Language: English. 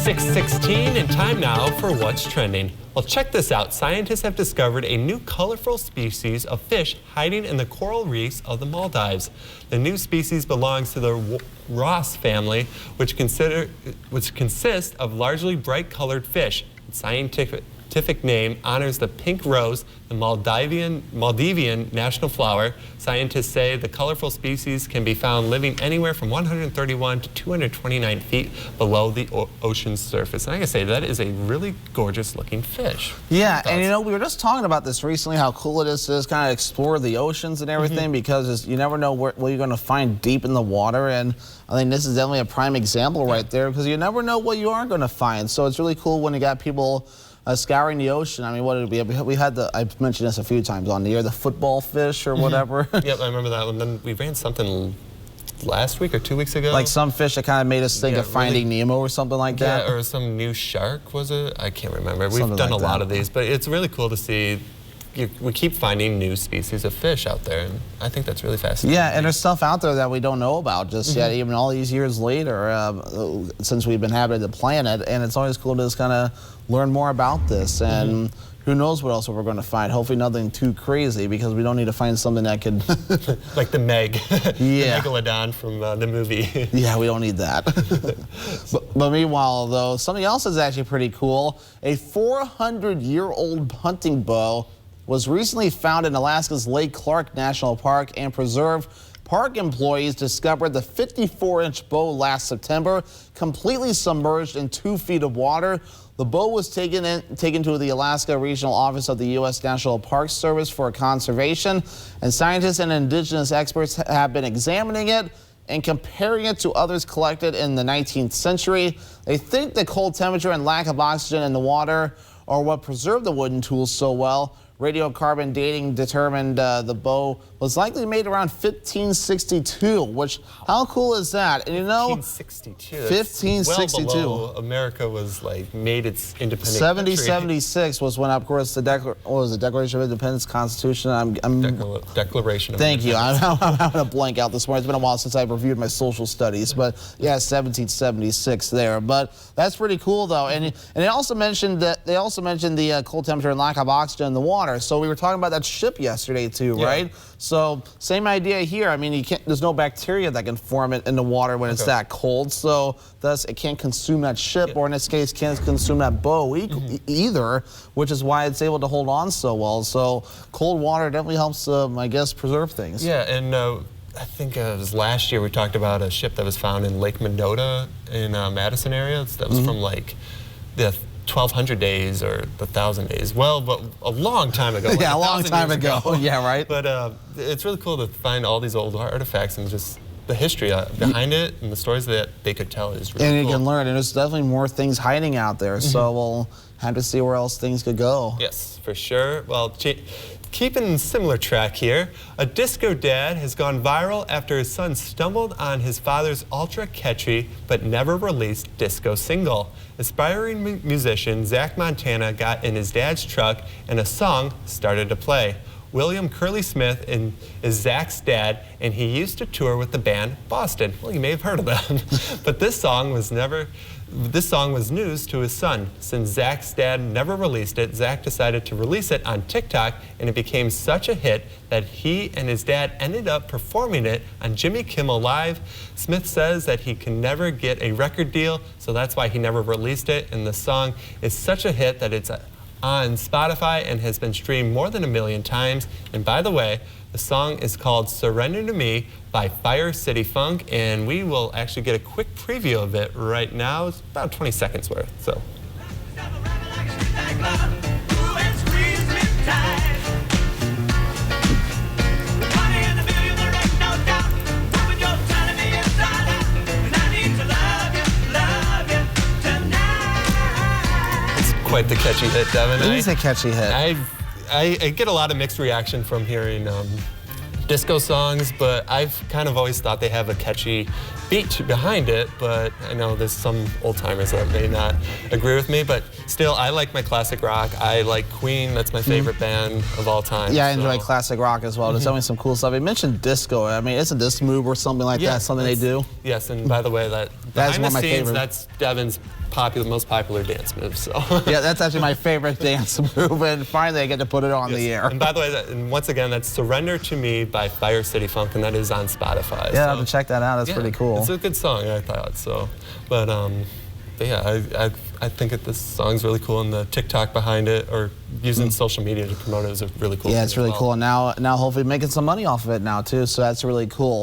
6:16 and time now for What's Trending. Well, check this out. Scientists have discovered a new colorful species of fish hiding in the coral reefs of the Maldives. The new species belongs to the Ross family, which consists of largely bright-colored fish. Its scientific name honors the pink rose, the Maldivian national flower. Scientists say the colorful species can be found living anywhere from 131 to 229 feet below the ocean's surface. And I gotta say, that is a really gorgeous looking fish. Yeah, and you know, we were just talking about this recently, how cool it is to just kind of explore the oceans and everything, because you never know what you're going to find deep in the water. And I think this is definitely a prime example right there, because you never know what you are going to find. So it's really cool when you got people scouring the ocean. I mean, what did we had I've mentioned this a few times on the air, the football fish or whatever. Yep, I remember that one. Then we ran something last week or 2 weeks ago. Like some fish that kind of made us think of Finding Nemo or something like that. Yeah, or some new shark, was it? I can't remember. We've done a lot of these, but it's really cool to see. We keep finding new species of fish out there, and I think that's really fascinating. Yeah, and there's stuff out there that we don't know about just yet, even all these years later, since we've been inhabited the planet, and it's always cool to just kind of learn more about this, and who knows what else we're going to find. Hopefully nothing too crazy, because we don't need to find something that could... like the Meg, yeah. the Megalodon from the movie. Yeah, we don't need that. but meanwhile, though, something else is actually pretty cool. A 400-year-old hunting bow was recently found in Alaska's Lake Clark National Park and Preserve. Park employees discovered the 54-inch bow last September, completely submerged in 2 feet of water. The bow was taken to the Alaska Regional Office of the U.S. National Park Service for conservation, and scientists and indigenous experts have been examining it and comparing it to others collected in the 19th century. They think the cold temperature and lack of oxygen in the water are what preserved the wooden tools so well. Radiocarbon dating determined the bow was likely made around 1562, which, how cool is that? And you know, 1562. 1562. Well below America was like made its independence. 1776 was when, of course, the Declaration of Independence, Constitution. Declaration of Thank Independence. you. I'm having a blank out this morning. It's been a while since I've reviewed my social studies, but yeah, 1776 there. But that's pretty cool, though. And they also mentioned the cold temperature and lack of oxygen in the water. So we were talking about that ship yesterday too, right? So same idea here. I mean, there's no bacteria that can form it in the water when it's that cold. So thus it can't consume that ship, or in this case, can't consume that bow either, which is why it's able to hold on so well. So cold water definitely helps, I guess, preserve things. Yeah, and I think it was last year we talked about a ship that was found in Lake Mendota in Madison area. That was from like the 1200 days or the 1000 days. Well, but a long time ago. Like yeah, a long time ago. Yeah, right. But it's really cool to find all these old artifacts and just the history behind it and the stories that they could tell is really cool. And you can learn, and there's definitely more things hiding out there. So we'll have to see where else things could go. Yes, for sure. Well, keeping similar track here, a disco dad has gone viral after his son stumbled on his father's ultra catchy but never released disco single. Aspiring musician Zach Montana got in his dad's truck and a song started to play. William Curly Smith is Zach's dad, and he used to tour with the band Boston. Well, you may have heard of them. But this song was news to his son. Since Zach's dad never released it, Zach decided to release it on TikTok, and it became such a hit that he and his dad ended up performing it on Jimmy Kimmel Live. Smith says that he can never get a record deal, so that's why he never released it, and the song is such a hit that it's on Spotify and has been streamed more than 1 million times. And by the way, the song is called Surrender to Me by Fire City Funk, and we will actually get a quick preview of it right now. It's about 20 seconds worth. So. Quite the catchy hit, Devin. It is a catchy hit. I get a lot of mixed reaction from hearing disco songs, but I've kind of always thought they have a catchy beat behind it, but I know there's some old-timers that may not agree with me, but still, I like my classic rock. I like Queen. That's my favorite band of all time. Yeah, I enjoy classic rock as well. There's always some cool stuff. You mentioned disco. I mean, isn't this move or something like that something they do? Yes, and by the way, that That is behind one of the my scenes, favorite. that's Devin's most popular dance move. So. Yeah, that's actually my favorite dance move, and finally I get to put it on the air. And by the way, and once again, that's "Surrender to Me" by Fire City Funk, and that is on Spotify. Yeah, so. I'll have to check that out. That's pretty cool. It's a good song, I thought. So, but yeah, I think that this song's really cool, and the TikTok behind it, or using social media to promote it, is a really cool. Yeah, thing it's as really well. cool. And now hopefully making some money off of it now too. So that's really cool.